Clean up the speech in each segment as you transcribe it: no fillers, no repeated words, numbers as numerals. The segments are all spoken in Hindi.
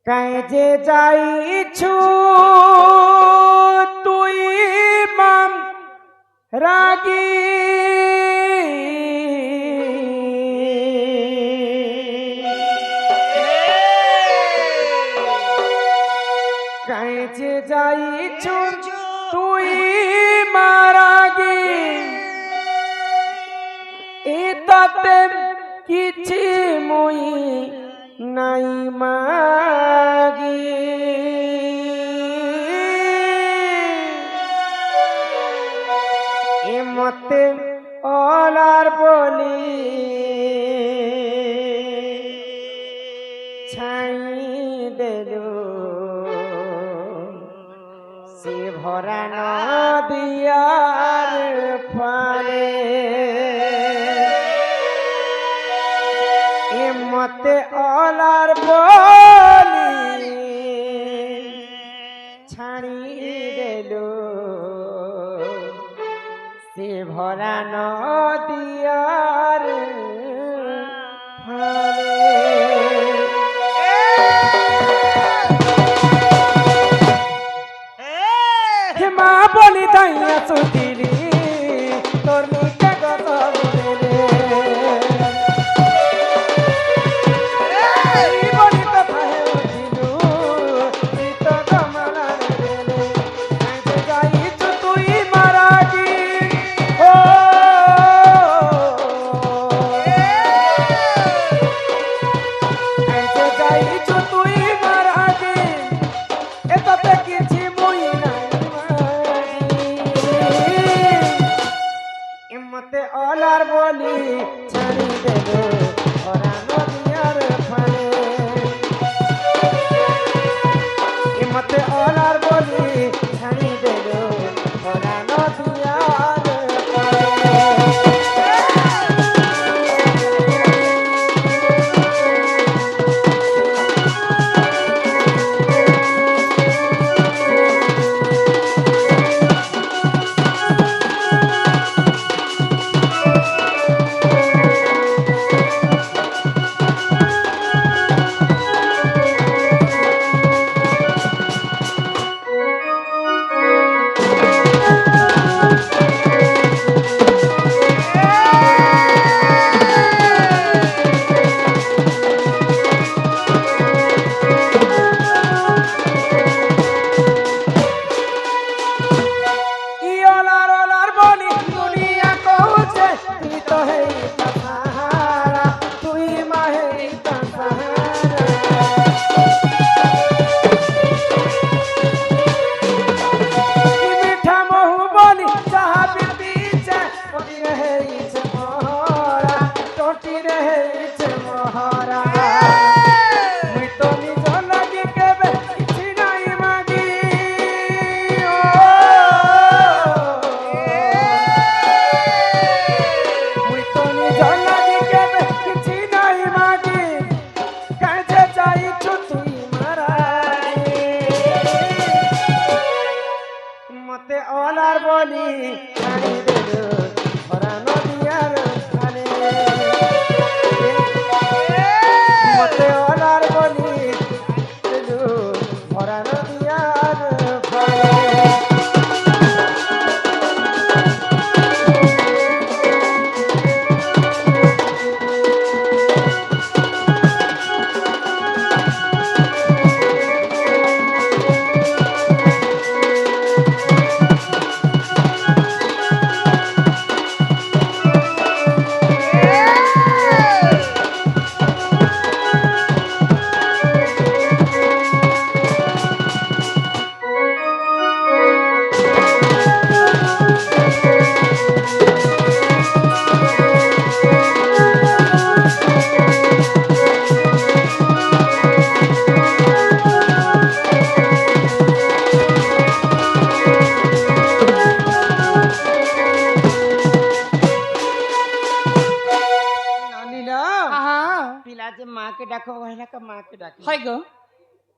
কাজে যাইছু তুই মাম রাগি কাজে যাইছু তুই মারাগি এটাতে কিছু মই নাই মাগি এ মতে অলার বলি ছাই দেলু সে ভরা নদিয়ার ফালে এ মতে অলার বলি ছাড়ি দেলু সে ভরা নদিয়ার ফালে মা বলি দাইয়া সুতিলি তোর মুখে কত বলে বলি কথা উঠিলু চিত কমলার বেলে কাজে যাইছু তুই মারাগি ও কাজে যাইছু তুই মারাগি এটাতে কিছু মই নাই মতে অলার বলি ছাড়ি দেবে ওরা নদিয়ার ফালে মতে অলার বলি ছাড়ি দেবে ওরা নদিয়ার ফালে মতে অলার বলি ছাড়ি দেলু ওরা নদিয়ার ফালে মতে অলার বলি দেলু ওরা নদিয়ার ফালে माँ के डाको वहीला का माँ के डाके হয় গো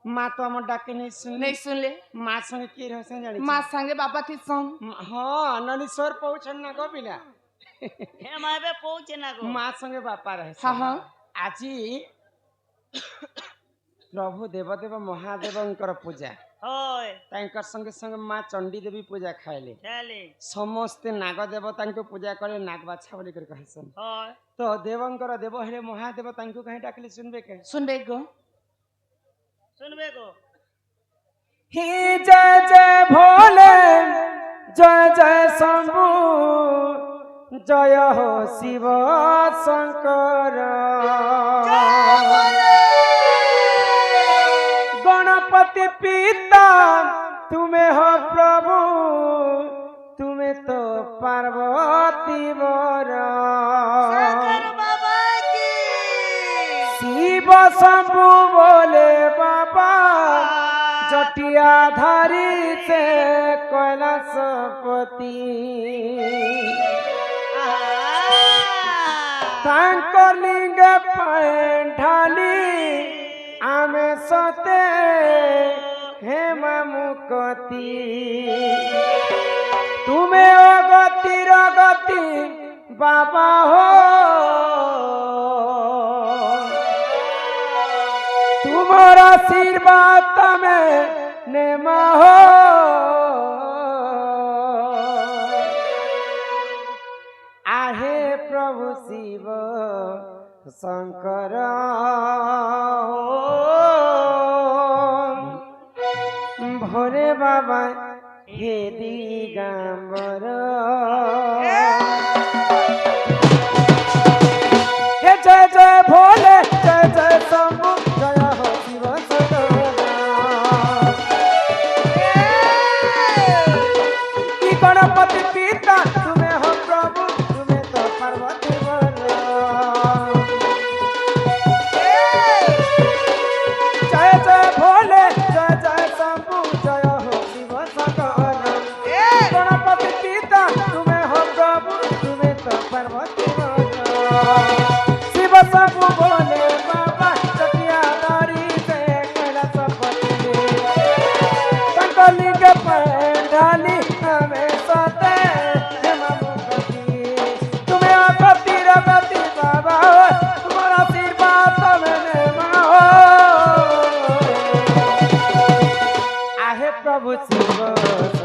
माँ तो আমার ডাকে नहीं सुन नहीं सुनले माँ संगे की रहसन जानी মা সঙ্গে বাবা কি সঙ্গ हाँ ननी सोर पहुंचन ना गो बिना हे माबे पहुंचे ना गो माँ संगे बापा रहे हाँ हाँ আজি प्रभु देवदेव महादेवंकर पूजा होय तांकर संगे संगे माँ चंडी देवी पूजा खाइले चली समस्ते नाग देवता को पूजा करे नाग बाछा बोली कर कहसन होय तो देवंकर देव हेले महादेव तांको कहीं डाकले सुनबे के सुनबे गो सुनबे को ही जय जय भोले जय जय शंभु जय हो शिव शंकर गणपति पिता तुम्हें हो प्रभु तुम्हें तो पार्वती बरा बाबा की शिव शंभु बोले बाबा जटिया धारी से कैलाशपति तांकर लिंग ढाली आमे सते हेमा मुकती तुम्हें अगति बाबा हो तुम्हारा आशीर्वाद में नेमा हो आहे प्रभु शिव शंकर भोरे बाबा हे दिगंबर हे जय जय भोले जय जय शंभु जय हो शिव की गणपति पिता तुम्हें हो प्रभु तुम्हें तो पार्वती जय जय भोले जय जय शंभु जय हो शिव शंकर गणपति पिता तुम्हें हो प्रभु तुम्हें तो पार्वती शिव शंभु बोले बाबा चटिया दारी से कैलाशपति तांकर लिंग ढाली हमें सते तुम्हें आगति रगति बाबा तुम्हारा आशीर्वाद मैंने माओ आहे प्रभु शिव